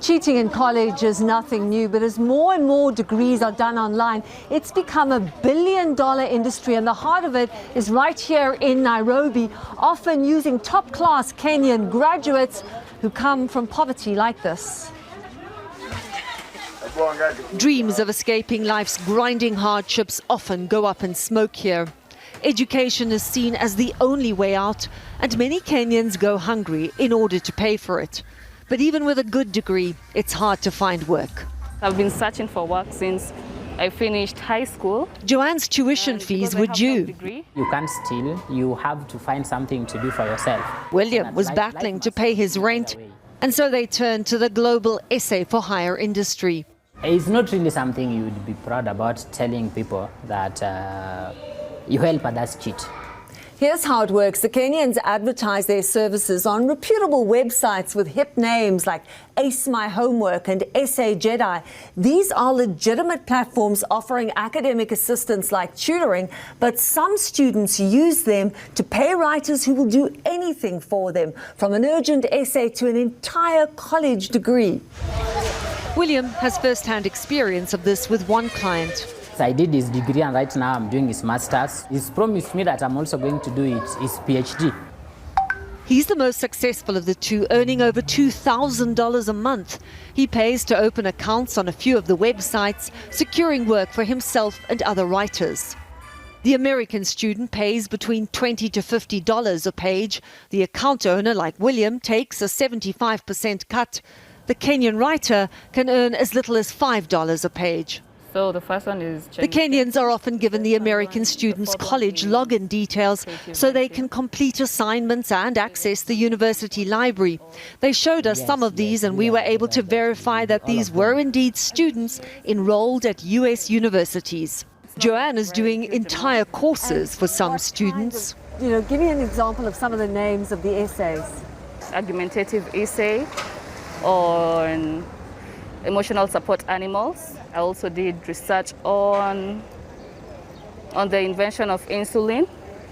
Cheating in college is nothing new, but as more and more degrees are done online, it's become a billion-dollar industry, and the heart of it is right here in Nairobi, often using top-class Kenyan graduates who come from poverty like this. Dreams of escaping life's grinding hardships often go up in smoke here. Education is seen as the only way out, and many Kenyans go hungry in order to pay for it. But even with a good degree, it's hard to find work. I've been searching for work since I finished high school. Joanne's tuition fees were due. You can't steal, you have to find something to do for yourself. William was battling to pay his rent, and so they turned to the global essay for higher industry. It's not really something you would be proud about, telling people that you help others cheat. Here's how it works. The Kenyans advertise their services on reputable websites with hip names like Ace My Homework and Essay Jedi. These are legitimate platforms offering academic assistance like tutoring, but some students use them to pay writers who will do anything for them, from an urgent essay to an entire college degree. William has first-hand experience of this with one client. I did his degree and right now I'm doing his master's. He's promised me that I'm also going to do his PhD. He's the most successful of the two, earning over $2,000 a month. He pays to open accounts on a few of the websites, securing work for himself and other writers. The American student pays between $20 to $50 a page. The account owner, like William, takes a 75% cut. The Kenyan writer can earn as little as $5 a page. So the first one is the Kenyans are often given the American students' college login details so they can complete assignments and access the university library. They showed us some of these, and we were able to verify that these were indeed students enrolled at US universities. Joanne is doing entire courses for some students. Give me an example of some of the names of the essays. Argumentative essay on emotional support animals. I also did research on the invention of insulin.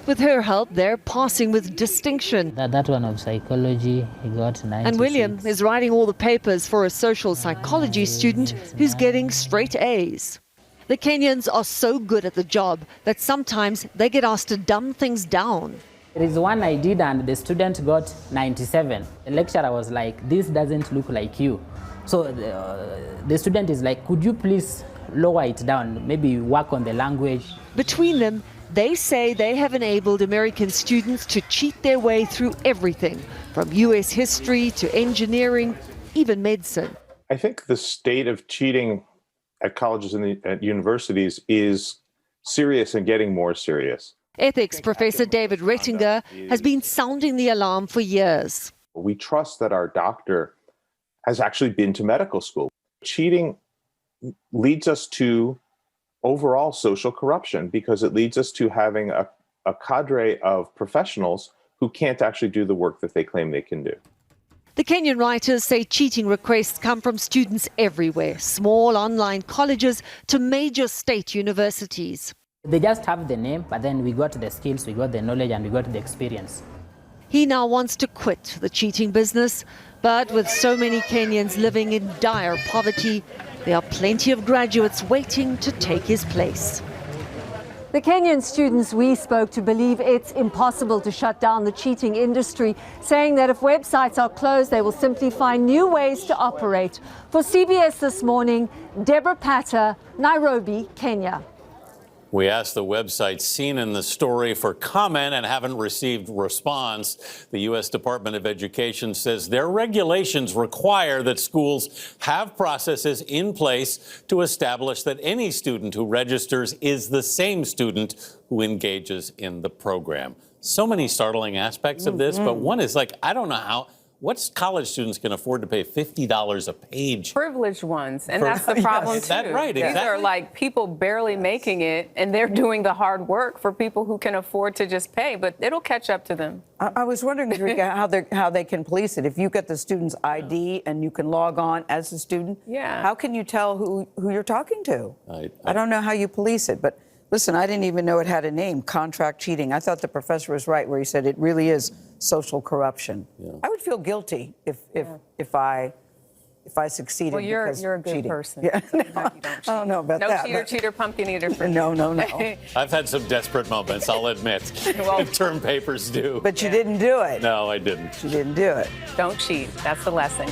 With her help, they're passing with distinction. That one of psychology, he got 96. And William is writing all the papers for a social psychology student who's getting straight A's. The Kenyans are so good at the job that sometimes they get asked to dumb things down. There is one I did and the student got 97. The lecturer was like, "This doesn't look like you." So the student is like, "Could you please lower it down, maybe work on the language?" Between them, they say they have enabled American students to cheat their way through everything, from US history to engineering, even medicine. I think the state of cheating at colleges and at universities is serious and getting more serious. Ethics professor David Rettinger has been sounding the alarm for years. We trust that our doctor has actually been to medical school. Cheating leads us to overall social corruption because it leads us to having a cadre of professionals who can't actually do the work that they claim they can do. The Kenyan writers say cheating requests come from students everywhere, small online colleges to major state universities. They just have the name, but then we got the skills, we got the knowledge, and we got the experience. He now wants to quit the cheating business, but with so many Kenyans living in dire poverty, there are plenty of graduates waiting to take his place. The Kenyan students we spoke to believe it's impossible to shut down the cheating industry, saying that if websites are closed, they will simply find new ways to operate. For CBS This Morning, Deborah Patter, Nairobi, Kenya. We asked the website seen in the story for comment and haven't received response. The U.S. Department of Education says their regulations require that schools have processes in place to establish that any student who registers is the same student who engages in the program. So many startling aspects of this, but one is like, I don't know how. What college students can afford to pay $50 a page? Privileged ones, and that's the problem too. Is that right? These Exactly. are like people barely making it, and they're doing the hard work for people who can afford to just pay, but it'll catch up to them. I was wondering, Rika, how they can police it. If you get the student's ID and you can log on as a student, how can you tell who you're talking to? I don't know how you police it, but listen, I didn't even know it had a name, contract cheating. I thought the professor was right where he said it really is social corruption. I would feel guilty if if I succeeded. Well, you're because a good cheating. person. Yeah, So no, you don't I don't know about no that. cheater, but- cheater, pumpkin eater. For No, no, no. I've had some desperate moments, I'll admit. Well- Term papers do. But you didn't do it. No, I didn't. You didn't do it. Don't cheat. That's the lesson.